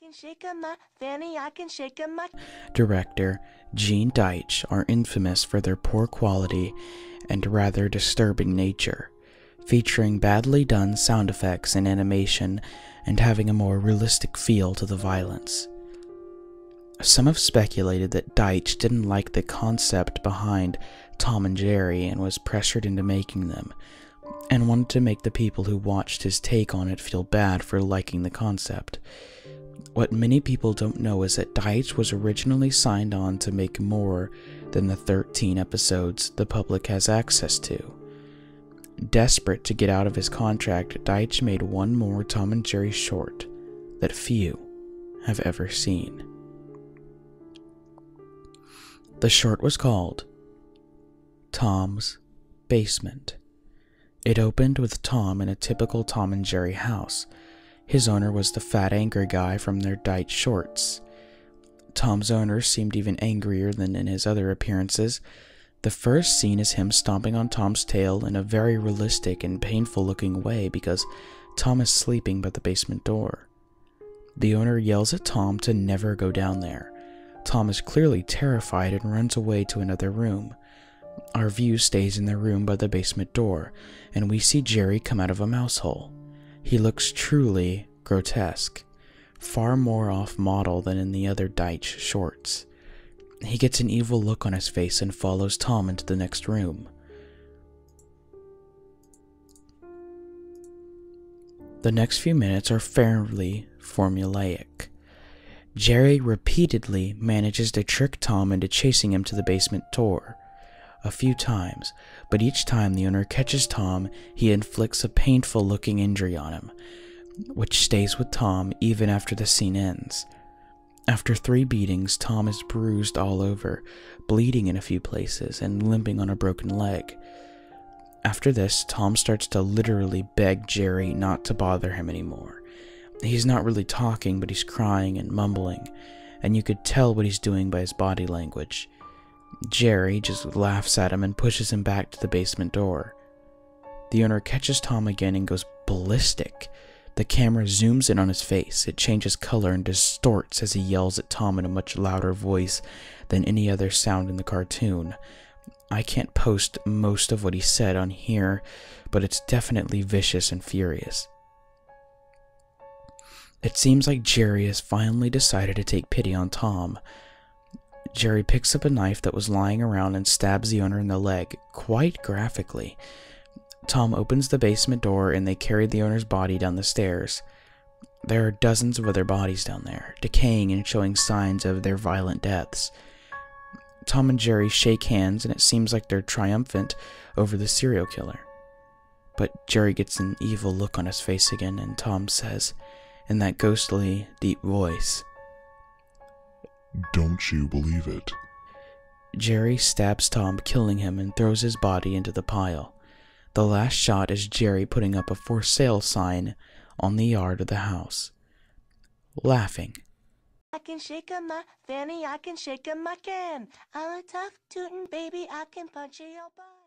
can shake 'em up, Fanny, I can shake 'em up. Director Gene Deitch are infamous for their poor quality and rather disturbing nature, featuring badly done sound effects and animation and having a more realistic feel to the violence. Some have speculated that Deitch didn't like the concept behind Tom and Jerry and was pressured into making them, and wanted to make the people who watched his take on it feel bad for liking the concept. What many people don't know is that Deitch was originally signed on to make more than the 13 episodes the public has access to. Desperate to get out of his contract, Deitch made one more Tom and Jerry short that few have ever seen. The short was called Tom's Basement. It opened with Tom in a typical Tom and Jerry house. His owner was the fat, angry guy from their Deitch shorts. Tom's owner seemed even angrier than in his other appearances. The first scene is him stomping on Tom's tail in a very realistic and painful-looking way because Tom is sleeping by the basement door. The owner yells at Tom to never go down there. Tom is clearly terrified and runs away to another room. Our view stays in the room by the basement door, and we see Jerry come out of a mouse hole. He looks truly grotesque, far more off-model than in the other Deitch shorts. He gets an evil look on his face and follows Tom into the next room. The next few minutes are fairly formulaic. Jerry repeatedly manages to trick Tom into chasing him to the basement door. A few times, but each time the owner catches Tom, he inflicts a painful-looking injury on him, which stays with Tom even after the scene ends. After 3 beatings, Tom is bruised all over, bleeding in a few places, and limping on a broken leg. After this, Tom starts to literally beg Jerry not to bother him anymore. He's not really talking, but he's crying and mumbling, and you could tell what he's doing by his body language. Jerry just laughs at him and pushes him back to the basement door. The owner catches Tom again and goes ballistic. The camera zooms in on his face. It changes color and distorts as he yells at Tom in a much louder voice than any other sound in the cartoon. I can't post most of what he said on here, but it's definitely vicious and furious. It seems like Jerry has finally decided to take pity on Tom. Jerry picks up a knife that was lying around and stabs the owner in the leg, quite graphically. Tom opens the basement door and they carry the owner's body down the stairs. There are dozens of other bodies down there, decaying and showing signs of their violent deaths. Tom and Jerry shake hands and it seems like they're triumphant over the serial killer. But Jerry gets an evil look on his face again and Tom says, in that ghostly, deep voice, "Don't you believe it?" Jerry stabs Tom, killing him, and throws his body into the pile. The last shot is Jerry putting up a for sale sign on the yard of the house, laughing. I can shake 'em up, Fanny, I can shake 'em, I can. I'm a tough tootin' baby, I can punch your butt.